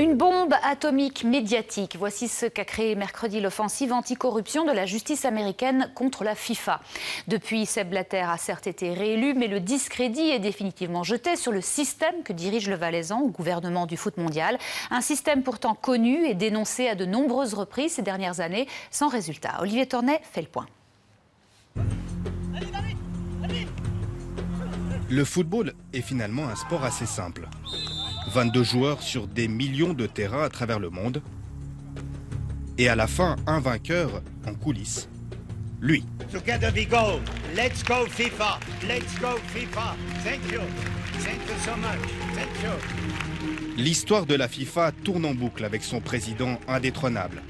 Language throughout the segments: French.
Une bombe atomique médiatique. Voici ce qu'a créé mercredi l'offensive anticorruption de la justice américaine contre la FIFA. Depuis, Sepp Blatter a certes été réélu, mais le discrédit est définitivement jeté sur le système que dirige le Valaisan au gouvernement du foot mondial. Un système pourtant connu et dénoncé à de nombreuses reprises ces dernières années, sans résultat. Olivier Tornet fait le point. Le football est finalement un sport assez simple. 22 joueurs sur des millions de terrains à travers le monde. Et à la fin, un vainqueur en coulisses. Lui. Together we go. Let's go FIFA. Let's go FIFA. Thank you. Thank you so much. Thank you. L'histoire de la FIFA tourne en boucle avec son président indétrônable,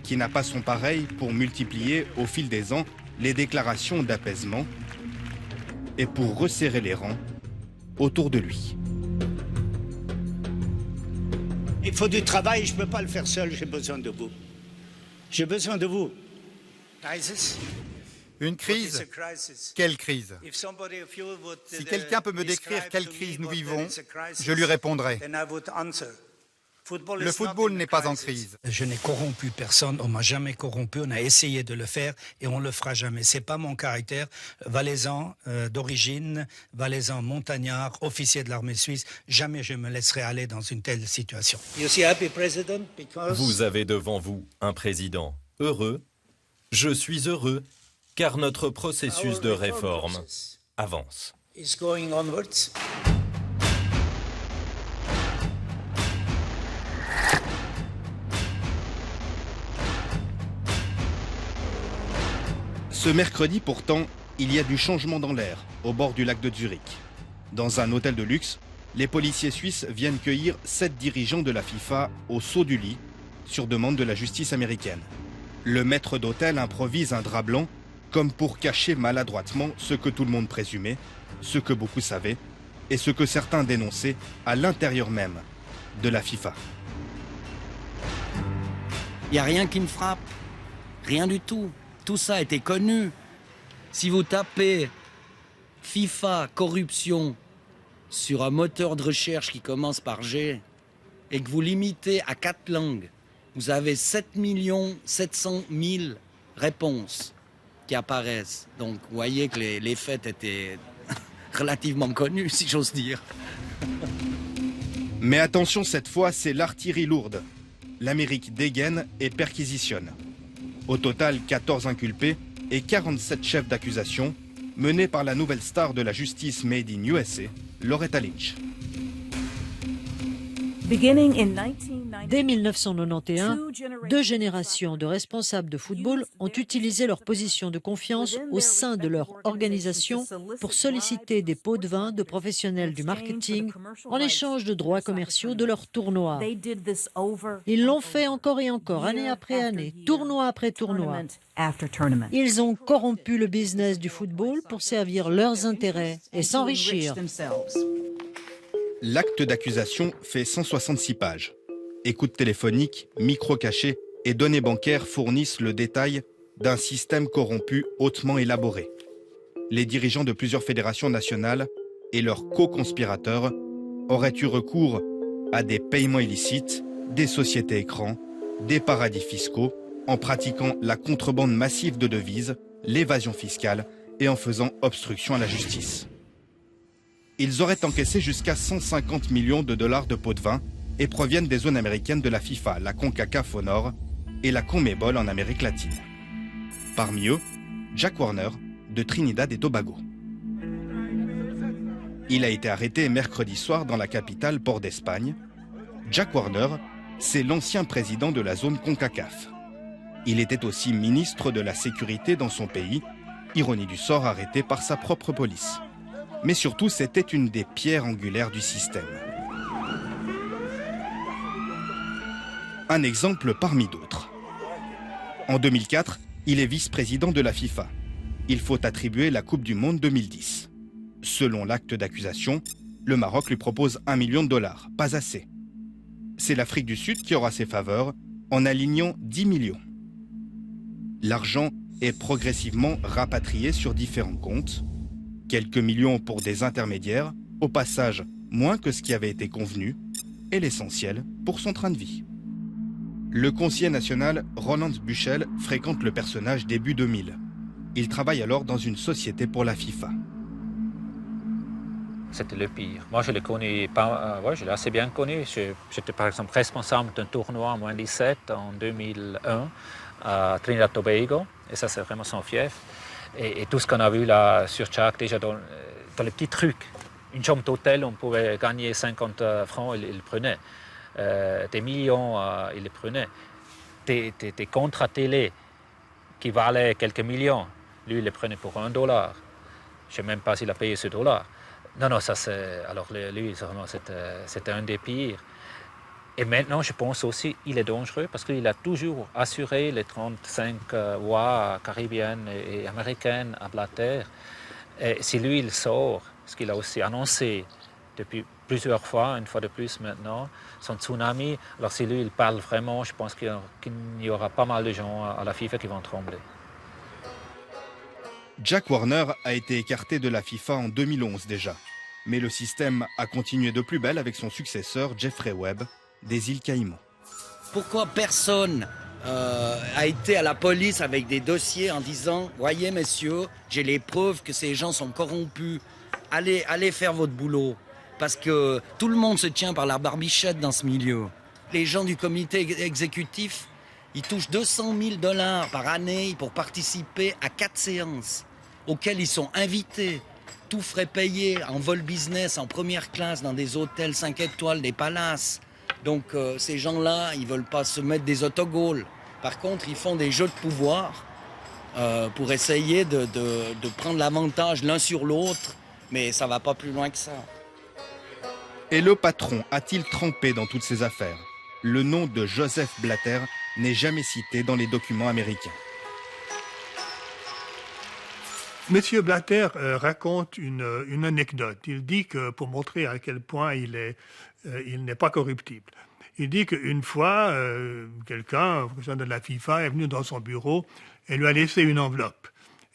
qui n'a pas son pareil pour multiplier au fil des ans les déclarations d'apaisement et pour resserrer les rangs autour de lui. Il faut du travail, je ne peux pas le faire seul, j'ai besoin de vous. J'ai besoin de vous. Une crise? Quelle crise? Si quelqu'un peut me décrire quelle crise nous vivons, je lui répondrai. Le football n'est pas en crise. Je n'ai corrompu personne, on m'a jamais corrompu, on a essayé de le faire et on le fera jamais. C'est pas mon caractère. Valaisan d'origine, Valaisan montagnard, officier de l'armée suisse, jamais je me laisserai aller dans une telle situation. Vous avez devant vous un président heureux. Je suis heureux car notre processus de réforme avance. Ce mercredi pourtant, il y a du changement dans l'air, au bord du lac de Zurich. Dans un hôtel de luxe, les policiers suisses viennent cueillir 7 dirigeants de la FIFA au saut du lit, sur demande de la justice américaine. Le maître d'hôtel improvise un drap blanc, comme pour cacher maladroitement ce que tout le monde présumait, ce que beaucoup savaient, et ce que certains dénonçaient à l'intérieur même de la FIFA. Il n'y a rien qui me frappe, rien du tout. Tout ça était connu. Si vous tapez FIFA corruption sur un moteur de recherche qui commence par G et que vous limitez à 4 langues, vous avez 7 700 000 réponses qui apparaissent. Donc vous voyez que les faits étaient relativement connus, si j'ose dire. Mais attention, cette fois, c'est l'artillerie lourde. L'Amérique dégaine et perquisitionne. Au total, 14 inculpés et 47 chefs d'accusation menés par la nouvelle star de la justice made in USA, Loretta Lynch. Dès 1991, 2 générations de responsables de football ont utilisé leur position de confiance au sein de leur organisation pour solliciter des pots de vin de professionnels du marketing en échange de droits commerciaux de leurs tournois. Ils l'ont fait encore et encore, année après année, tournoi après tournoi. Ils ont corrompu le business du football pour servir leurs intérêts et s'enrichir. L'acte d'accusation fait 166 pages. Écoutes téléphoniques, micros cachés et données bancaires fournissent le détail d'un système corrompu hautement élaboré. Les dirigeants de plusieurs fédérations nationales et leurs co-conspirateurs auraient eu recours à des paiements illicites, des sociétés écrans, des paradis fiscaux, en pratiquant la contrebande massive de devises, l'évasion fiscale et en faisant obstruction à la justice. Ils auraient encaissé jusqu'à 150 millions de dollars de pots de vin et proviennent des zones américaines de la FIFA, la CONCACAF au nord et la CONMEBOL en Amérique latine. Parmi eux, Jack Warner de Trinidad et Tobago. Il a été arrêté mercredi soir dans la capitale Port d'Espagne. Jack Warner, c'est l'ancien président de la zone CONCACAF. Il était aussi ministre de la Sécurité dans son pays, ironie du sort, arrêté par sa propre police. Mais surtout, c'était une des pierres angulaires du système. Un exemple parmi d'autres. En 2004, il est vice-président de la FIFA. Il faut attribuer la Coupe du Monde 2010. Selon l'acte d'accusation, le Maroc lui propose 1 million de dollars, pas assez. C'est l'Afrique du Sud qui aura ses faveurs en alignant 10 millions. L'argent est progressivement rapatrié sur différents comptes. Quelques millions pour des intermédiaires, au passage moins que ce qui avait été convenu, et l'essentiel pour son train de vie. Le conseiller national Roland Buchel fréquente le personnage début 2000. Il travaille alors dans une société pour la FIFA. C'était le pire. Moi, je l'ai connu, je l'ai assez bien connu. J'étais par exemple responsable d'un tournoi en moins 17 en 2001 à Trinidad Tobago. Et ça, c'est vraiment son fief. Et tout ce qu'on a vu là sur Jack, déjà dans les petits trucs. Une chambre d'hôtel, on pouvait gagner 50 francs, il le prenait. Des millions, il les prenait. Des contrats télé qui valaient quelques millions, lui, il les prenait pour $1. Je ne sais même pas s'il a payé ce dollar. Non, ça c'est... Alors lui, vraiment, c'était un des pires. Et maintenant, je pense aussi qu'il est dangereux parce qu'il a toujours assuré les 35 voies caribéennes et américaines à Blatter. Et si lui, il sort, ce qu'il a aussi annoncé depuis plusieurs fois, une fois de plus maintenant, son tsunami, alors si lui, il parle vraiment, je pense qu'il y aura pas mal de gens à la FIFA qui vont trembler. Jack Warner a été écarté de la FIFA en 2011 déjà. Mais le système a continué de plus belle avec son successeur Jeffrey Webb des îles Caïmans. Pourquoi personne a été à la police avec des dossiers en disant « Voyez messieurs, j'ai les preuves que ces gens sont corrompus. Allez faire votre boulot. » Parce que tout le monde se tient par la barbichette dans ce milieu. Les gens du comité exécutif, ils touchent $200 000 par année pour participer à 4 séances auxquelles ils sont invités. Tout frais payé en vol business, en première classe, dans des hôtels 5 étoiles, des palaces. Donc ces gens-là, ils ne veulent pas se mettre des autogols. Par contre, ils font des jeux de pouvoir pour essayer de prendre l'avantage l'un sur l'autre. Mais ça ne va pas plus loin que ça. Et le patron a-t-il trempé dans toutes ces affaires? Le nom de Joseph Blatter n'est jamais cité dans les documents américains. Monsieur Blatter raconte une anecdote. Il dit que, pour montrer à quel point il n'est pas corruptible, il dit qu'une fois, quelqu'un, de la FIFA, est venu dans son bureau et lui a laissé une enveloppe.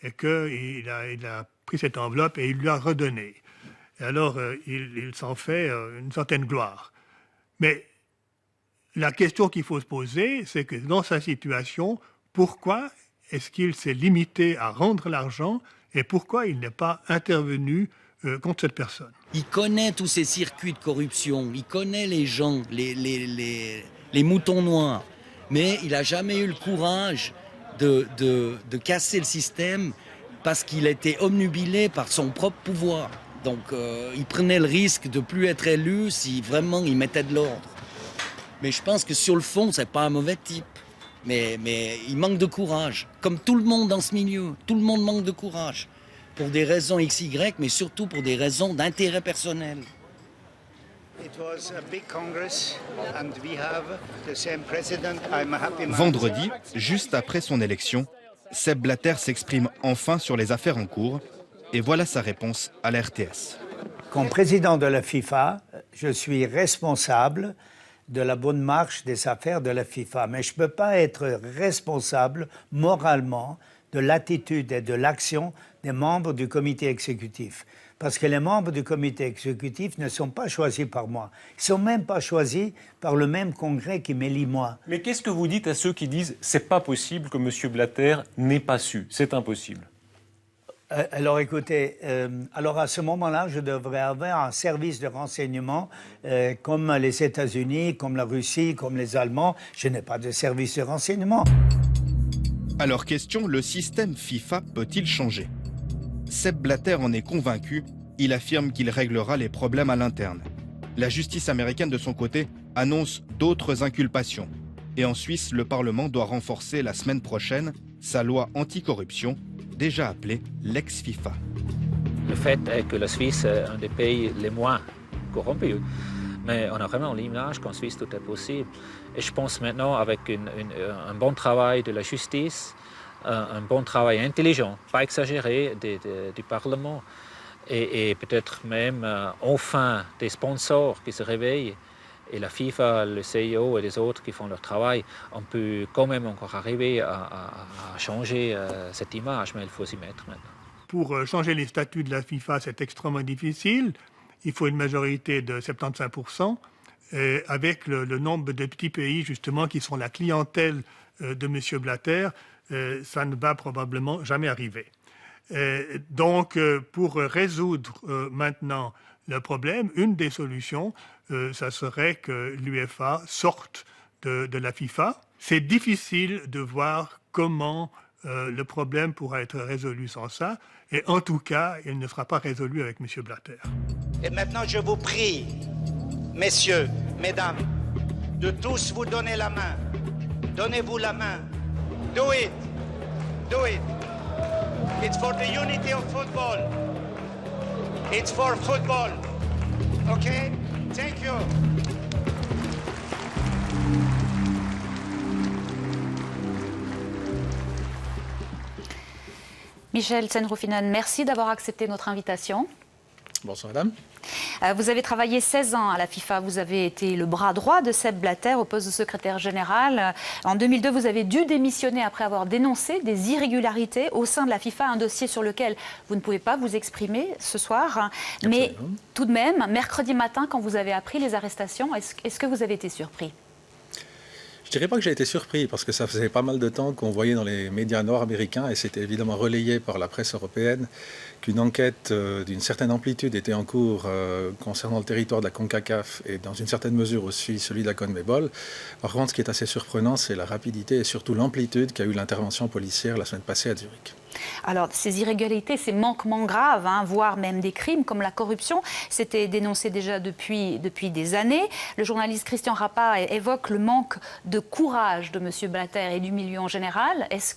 Et qu'il a pris cette enveloppe et il lui a redonné. Et alors, il s'en fait une certaine gloire. Mais la question qu'il faut se poser, c'est que dans sa situation, pourquoi est-ce qu'il s'est limité à rendre l'argent et pourquoi il n'est pas intervenu contre cette personne? Il connaît tous ces circuits de corruption, il connaît les gens, les moutons noirs, mais il n'a jamais eu le courage de casser le système parce qu'il était obnubilé par son propre pouvoir. Donc il prenait le risque de ne plus être élu si vraiment il mettait de l'ordre. Mais je pense que sur le fond, c'est pas un mauvais type. Mais il manque de courage. Comme tout le monde dans ce milieu, tout le monde manque de courage. Pour des raisons XY, mais surtout pour des raisons d'intérêt personnel. Vendredi, juste après son élection, Sepp Blatter s'exprime enfin sur les affaires en cours. Et voilà sa réponse à la RTS. Comme président de la FIFA, je suis responsable de la bonne marche des affaires de la FIFA. Mais je ne peux pas être responsable moralement de l'attitude et de l'action des membres du comité exécutif. Parce que les membres du comité exécutif ne sont pas choisis par moi. Ils ne sont même pas choisis par le même congrès qui m'élit moi. Mais qu'est-ce que vous dites à ceux qui disent « c'est pas possible que M. Blatter n'ait pas su, c'est impossible » Alors écoutez, alors à ce moment-là, je devrais avoir un service de renseignement comme les États-Unis, comme la Russie, comme les Allemands. Je n'ai pas de service de renseignement. Alors question, le système FIFA peut-il changer? Sepp Blatter en est convaincu, il affirme qu'il réglera les problèmes à l'interne. La justice américaine de son côté annonce d'autres inculpations. Et en Suisse, le Parlement doit renforcer la semaine prochaine sa loi anticorruption, déjà appelée l'ex-FIFA. Le fait est que la Suisse est un des pays les moins corrompus. Mais on a vraiment l'image qu'en Suisse tout est possible. Et je pense maintenant avec un bon travail de la justice, un bon travail intelligent, pas exagéré du Parlement, et peut-être même enfin des sponsors qui se réveillent, et la FIFA, le CIO et les autres qui font leur travail, on peut quand même encore arriver à changer cette image, mais il faut s'y mettre maintenant. Pour changer les statuts de la FIFA, c'est extrêmement difficile. Il faut une majorité de 75%. avec le nombre de petits pays, justement, qui sont la clientèle de M. Blatter, ça ne va probablement jamais arriver. Donc, pour résoudre maintenant le problème, une des solutions, ça serait que l'UEFA sorte de la FIFA. C'est difficile de voir comment le problème pourra être résolu sans ça. Et en tout cas, il ne sera pas résolu avec M. Blatter. Et maintenant, je vous prie, messieurs, mesdames, de tous vous donner la main. Donnez-vous la main. Do it. Do it. It's for the unity of football. It's for football. Okay? Thank you. Michel Sen-Roufinan, merci d'avoir accepté notre invitation. Bonsoir madame. Vous avez travaillé 16 ans à la FIFA, vous avez été le bras droit de Sepp Blatter au poste de secrétaire général. En 2002, vous avez dû démissionner après avoir dénoncé des irrégularités au sein de la FIFA, un dossier sur lequel vous ne pouvez pas vous exprimer ce soir. Mais tout de même, mercredi matin, quand vous avez appris les arrestations, est-ce que vous avez été surpris ? Je ne dirais pas que j'ai été surpris, parce que ça faisait pas mal de temps qu'on voyait dans les médias nord-américains, et c'était évidemment relayé par la presse européenne, qu'une enquête d'une certaine amplitude était en cours concernant le territoire de la CONCACAF et dans une certaine mesure aussi celui de la CONMEBOL. Par contre, ce qui est assez surprenant, c'est la rapidité et surtout l'amplitude qu'a eu l'intervention policière la semaine passée à Zurich. Alors, ces irrégularités, ces manquements graves, voire même des crimes comme la corruption, c'était dénoncé déjà depuis des années. Le journaliste Christian Rapa évoque le manque de courage de M. Blatter et du milieu en général. Est-ce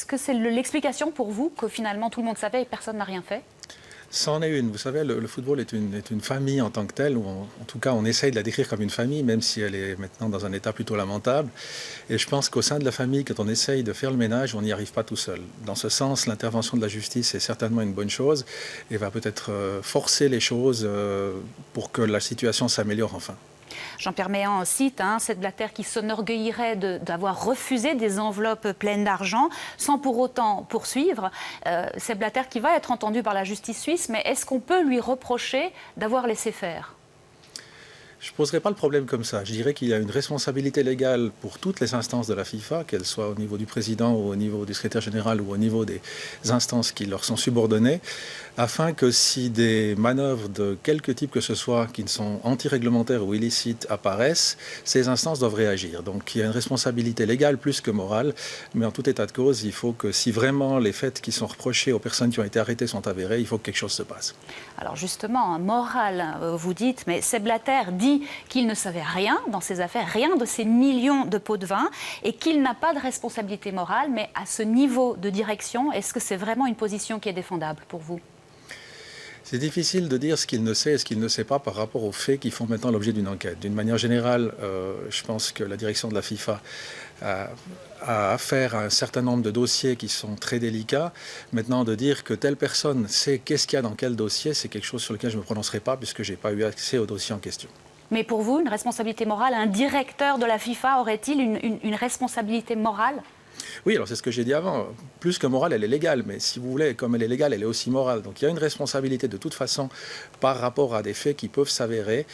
que c'est l'explication pour vous que finalement tout le monde savait et personne n'a rien fait ? C'en est une. Vous savez, le football est une famille en tant que telle, ou en tout cas on essaye de la décrire comme une famille, même si elle est maintenant dans un état plutôt lamentable. Et je pense qu'au sein de la famille, quand on essaye de faire le ménage, on n'y arrive pas tout seul. Dans ce sens, l'intervention de la justice est certainement une bonne chose et va peut-être forcer les choses pour que la situation s'améliore enfin. Jean-Pierre Méan cite Sepp Blatter qui s'enorgueillirait d'avoir refusé des enveloppes pleines d'argent sans pour autant poursuivre. Sepp Blatter qui va être entendu par la justice suisse, mais est-ce qu'on peut lui reprocher d'avoir laissé faire ? Je ne poserai pas le problème comme ça. Je dirais qu'il y a une responsabilité légale pour toutes les instances de la FIFA, qu'elles soient au niveau du président ou au niveau du secrétaire général ou au niveau des instances qui leur sont subordonnées, afin que si des manœuvres de quelque type que ce soit qui ne sont anti-réglementaires ou illicites apparaissent, ces instances doivent réagir. Donc il y a une responsabilité légale plus que morale, mais en tout état de cause, il faut que si vraiment les faits qui sont reprochés aux personnes qui ont été arrêtées sont avérés, il faut que quelque chose se passe. Alors justement, moral, vous dites, mais Sepp Blatter dit qu'il ne savait rien dans ces affaires, rien de ces millions de pots de vin, et qu'il n'a pas de responsabilité morale, mais à ce niveau de direction, est-ce que c'est vraiment une position qui est défendable pour vous ? C'est difficile de dire ce qu'il ne sait et ce qu'il ne sait pas par rapport aux faits qui font maintenant l'objet d'une enquête. D'une manière générale, je pense que la direction de la FIFA a affaire à un certain nombre de dossiers qui sont très délicats. Maintenant, de dire que telle personne sait qu'est-ce qu'il y a dans quel dossier, c'est quelque chose sur lequel je ne me prononcerai pas puisque je n'ai pas eu accès au dossier en question. Mais pour vous, une responsabilité morale, un directeur de la FIFA aurait-il une responsabilité morale ? Oui, alors c'est ce que j'ai dit avant. Plus que morale, elle est légale. Mais si vous voulez, comme elle est légale, elle est aussi morale. Donc il y a une responsabilité de toute façon par rapport à des faits qui peuvent s'avérer.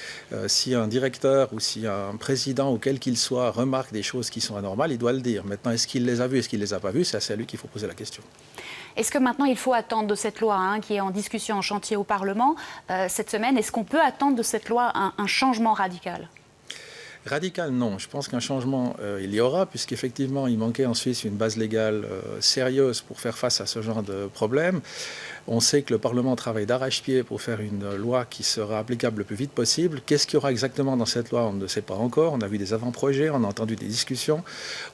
Si un directeur ou si un président ou quel qu'il soit remarque des choses qui sont anormales, il doit le dire. Maintenant, est-ce qu'il les a vues, est-ce qu'il ne les a pas vues ? C'est à lui qu'il faut poser la question. Est-ce que maintenant il faut attendre de cette loi qui est en discussion en chantier au Parlement cette semaine, est-ce qu'on peut attendre de cette loi un changement radical ? Radical, non. Je pense qu'un changement, il y aura, puisqu'effectivement, il manquait en Suisse une base légale sérieuse pour faire face à ce genre de problème. On sait que le Parlement travaille d'arrache-pied pour faire une loi qui sera applicable le plus vite possible. Qu'est-ce qu'il y aura exactement dans cette loi ? On ne le sait pas encore. On a vu des avant-projets, on a entendu des discussions.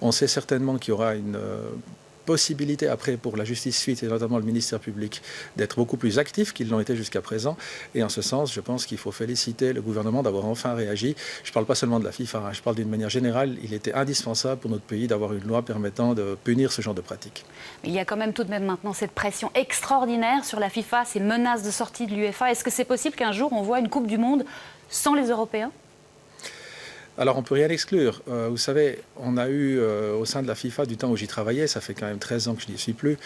On sait certainement qu'il y aura une possibilité après pour la justice suisse et notamment le ministère public d'être beaucoup plus actifs qu'ils l'ont été jusqu'à présent. Et en ce sens, je pense qu'il faut féliciter le gouvernement d'avoir enfin réagi. Je ne parle pas seulement de la FIFA, je parle d'une manière générale. Il était indispensable pour notre pays d'avoir une loi permettant de punir ce genre de pratiques. Il y a quand même tout de même maintenant cette pression extraordinaire sur la FIFA, ces menaces de sortie de l'UEFA. Est-ce que c'est possible qu'un jour on voit une Coupe du Monde sans les Européens ? Alors, on ne peut rien exclure. Vous savez, on a eu au sein de la FIFA, du temps où j'y travaillais, ça fait quand même 13 ans que je n'y suis plus,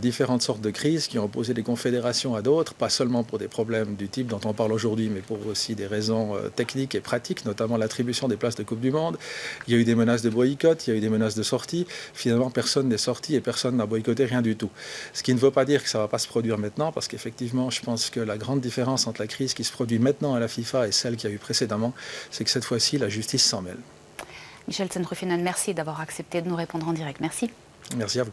différentes sortes de crises qui ont opposé des confédérations à d'autres, pas seulement pour des problèmes du type dont on parle aujourd'hui, mais pour aussi des raisons techniques et pratiques, notamment l'attribution des places de Coupe du Monde. Il y a eu des menaces de boycott, il y a eu des menaces de sortie. Finalement, personne n'est sorti et personne n'a boycotté rien du tout. Ce qui ne veut pas dire que ça ne va pas se produire maintenant, parce qu'effectivement, je pense que la grande différence entre la crise qui se produit maintenant à la FIFA et celle qu'il y a eu précédemment, c'est que cette fois-ci, la justice s'en mêle. Michel Tsentrufinen, merci d'avoir accepté de nous répondre en direct. Merci. Merci à vous.